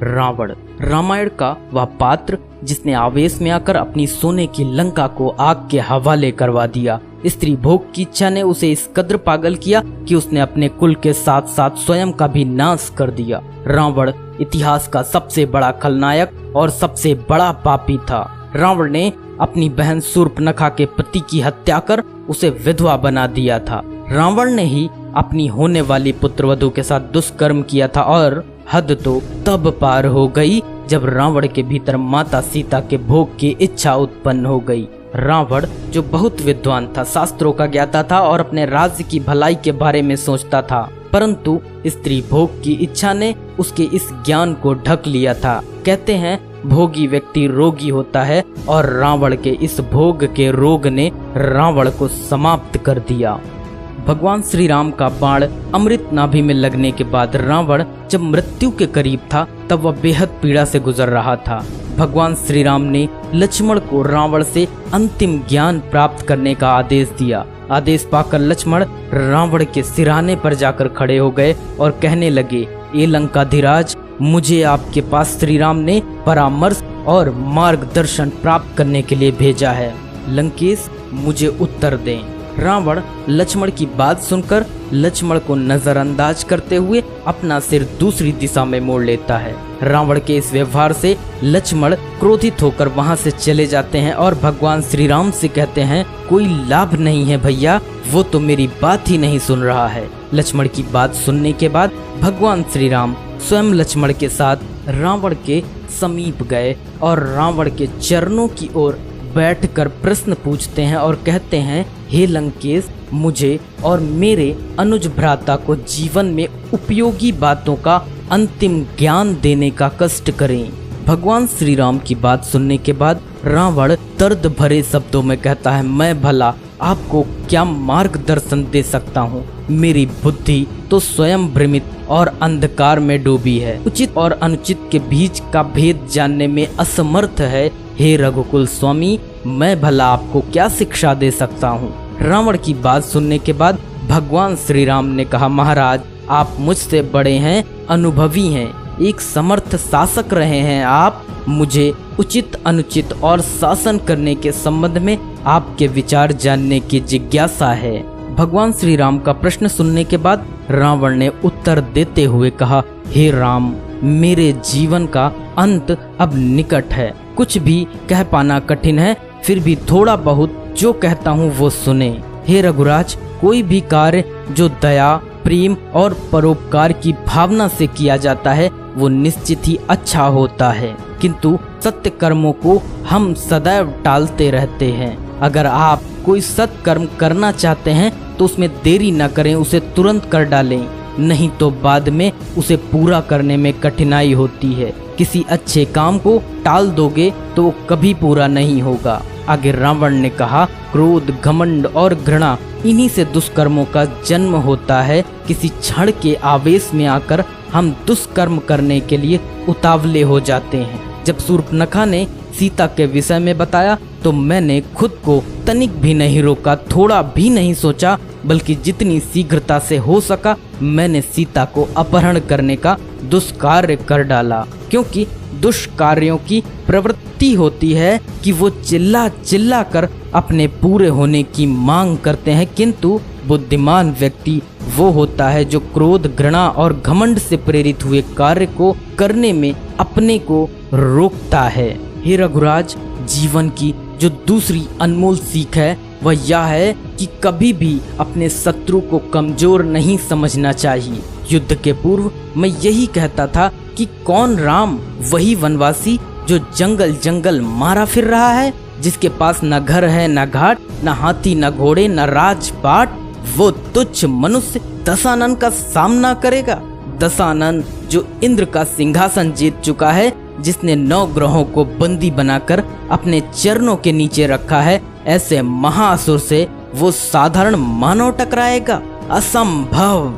रावण रामायण का वह पात्र जिसने आवेश में आकर अपनी सोने की लंका को आग के हवाले करवा दिया। स्त्री भोग की इच्छा ने उसे इस कदर पागल किया कि उसने अपने कुल के साथ साथ स्वयं का भी नाश कर दिया। रावण इतिहास का सबसे बड़ा खलनायक और सबसे बड़ा पापी था। रावण ने अपनी बहन शूर्पणखा के पति की हत्या कर उसे विधवा बना दिया था। रावण ने ही अपनी होने वाली पुत्रवधू के साथ दुष्कर्म किया था और हद तो तब पार हो गई जब रावण के भीतर माता सीता के भोग की इच्छा उत्पन्न हो गई। रावण जो बहुत विद्वान था, शास्त्रों का ज्ञाता था और अपने राज्य की भलाई के बारे में सोचता था, परंतु स्त्री भोग की इच्छा ने उसके इस ज्ञान को ढक लिया था। कहते हैं भोगी व्यक्ति रोगी होता है और रावण के इस भोग के रोग ने रावण को समाप्त कर दिया। भगवान श्री राम का बाण अमृत नाभि में लगने के बाद रावण जब मृत्यु के करीब था तब वह बेहद पीड़ा से गुजर रहा था। भगवान श्री राम ने लक्ष्मण को रावण से अंतिम ज्ञान प्राप्त करने का आदेश दिया। आदेश पाकर लक्ष्मण रावण के सिरहाने पर जाकर खड़े हो गए और कहने लगे, ए लंकाधिराज, मुझे आपके पास श्री राम ने परामर्श और मार्गदर्शन प्राप्त करने के लिए भेजा है। लंकेश, मुझे उत्तर दें। रावण लक्ष्मण की बात सुनकर लक्ष्मण को नजरअंदाज करते हुए अपना सिर दूसरी दिशा में मोड़ लेता है। रावण के इस व्यवहार से लक्ष्मण क्रोधित होकर वहां से चले जाते हैं और भगवान श्री राम से कहते हैं, कोई लाभ नहीं है भैया, वो तो मेरी बात ही नहीं सुन रहा है। लक्ष्मण की बात सुनने के बाद भगवान श्री राम स्वयं लक्ष्मण के साथ रावण के समीप गए और रावण के चरणों की ओर बैठकर प्रश्न पूछते हैं और कहते हैं, हे लंकेश, मुझे और मेरे अनुज भ्राता को जीवन में उपयोगी बातों का अंतिम ज्ञान देने का कष्ट करें। भगवान श्री राम की बात सुनने के बाद रावण दर्द भरे शब्दों में कहता है, मैं भला आपको क्या मार्गदर्शन दे सकता हूँ? मेरी बुद्धि तो स्वयं भ्रमित और अंधकार में डूबी है, उचित और अनुचित के बीच का भेद जानने में असमर्थ है। हे रघुकुल स्वामी, मैं भला आपको क्या शिक्षा दे सकता हूँ? रावण की बात सुनने के बाद भगवान श्री राम ने कहा, महाराज, आप मुझसे बड़े हैं, अनुभवी हैं, एक समर्थ शासक रहे हैं आप। मुझे उचित अनुचित और शासन करने के संबंध में आपके विचार जानने की जिज्ञासा है। भगवान श्री राम का प्रश्न सुनने के बाद रावण ने उत्तर देते हुए कहा, हे राम, मेरे जीवन का अंत अब निकट है। कुछ भी कह पाना कठिन है, फिर भी थोड़ा बहुत जो कहता हूँ वो सुने। हे रघुराज, कोई भी कार्य जो दया, प्रेम और परोपकार की भावना से किया जाता है वो निश्चित ही अच्छा होता है, किंतु सत्य कर्मों को हम सदैव टालते रहते हैं। अगर आप कोई सत्कर्म करना चाहते हैं तो उसमें देरी न करें, उसे तुरंत कर डालें, नहीं तो बाद में उसे पूरा करने में कठिनाई होती है। किसी अच्छे काम को टाल दोगे तो वो कभी पूरा नहीं होगा। आगे रावण ने कहा, क्रोध, घमंड और घृणा, इन्हीं से दुष्कर्मों का जन्म होता है। किसी क्षण के आवेश में आकर हम दुष्कर्म करने के लिए उतावले हो जाते हैं। जब शूर्पणखा ने सीता के विषय में बताया तो मैंने खुद को तनिक भी नहीं रोका, थोड़ा भी नहीं सोचा, बल्कि जितनी शीघ्रता से हो सका मैंने सीता को अपहरण करने का दुष्कार्य कर डाला। क्योंकि दुष्कार्यों की प्रवृत्ति होती है कि वो चिल्ला चिल्ला कर अपने पूरे होने की मांग करते हैं, किंतु बुद्धिमान व्यक्ति वो होता है जो क्रोध, घृणा और घमंड से प्रेरित हुए कार्य को करने में अपने को रोकता है। हे रघुराज, जीवन की जो दूसरी अनमोल सीख है वह यह है कि कभी भी अपने शत्रु को कमजोर नहीं समझना चाहिए। युद्ध के पूर्व मैं यही कहता था कि कौन राम, वही वनवासी जो जंगल जंगल मारा फिर रहा है, जिसके पास न घर है, न घाट, न हाथी, न घोड़े, न राजपाट। वो तुच्छ मनुष्य दशानन का सामना करेगा। दशानन जो इंद्र का सिंहासन जीत चुका है, जिसने 9 ग्रहों को बंदी बनाकर अपने चरणों के नीचे रखा है, ऐसे महाअसुर से वो साधारण मानव टकराएगा? असंभव।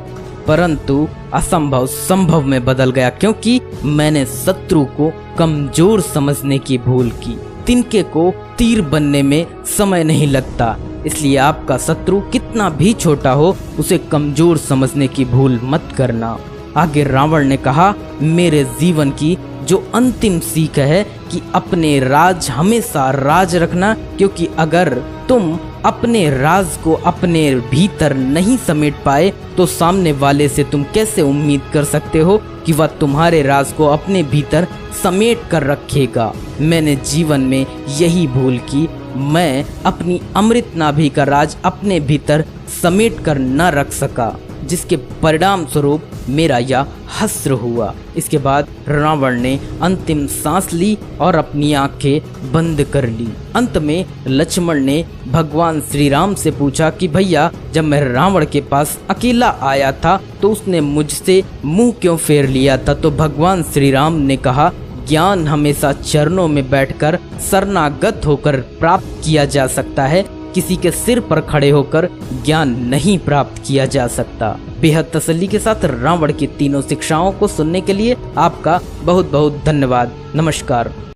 परंतु असंभव संभव में बदल गया, क्योंकि मैंने शत्रु को कमजोर समझने की भूल की। तिनके को तीर बनने में समय नहीं लगता, इसलिए आपका शत्रु कितना भी छोटा हो उसे कमजोर समझने की भूल मत करना। आगे रावण ने कहा, मेरे जीवन की जो अंतिम सीख है कि अपने राज हमेशा राज रखना, क्योंकि अगर तुम अपने राज को अपने भीतर नहीं समेट पाए तो सामने वाले से तुम कैसे उम्मीद कर सकते हो कि वह तुम्हारे राज को अपने भीतर समेट कर रखेगा। मैंने जीवन में यही भूल की, मैं अपनी अमृत नाभि का राज अपने भीतर समेट कर न रख सका, जिसके परिणाम स्वरूप मेरा यह हस्र हुआ। इसके बाद रावण ने अंतिम सांस ली और अपनी आंखें बंद कर ली। अंत में लक्ष्मण ने भगवान श्री राम से पूछा कि भैया, जब मैं रावण के पास अकेला आया था तो उसने मुझसे मुंह क्यों फेर लिया था? तो भगवान श्री राम ने कहा, ज्ञान हमेशा चरणों में बैठकर शरणागत होकर प्राप्त किया जा सकता है, किसी के सिर पर खड़े होकर ज्ञान नहीं प्राप्त किया जा सकता। बेहद तसल्ली के साथ रावण की तीनों शिक्षाओं को सुनने के लिए आपका बहुत बहुत धन्यवाद। नमस्कार।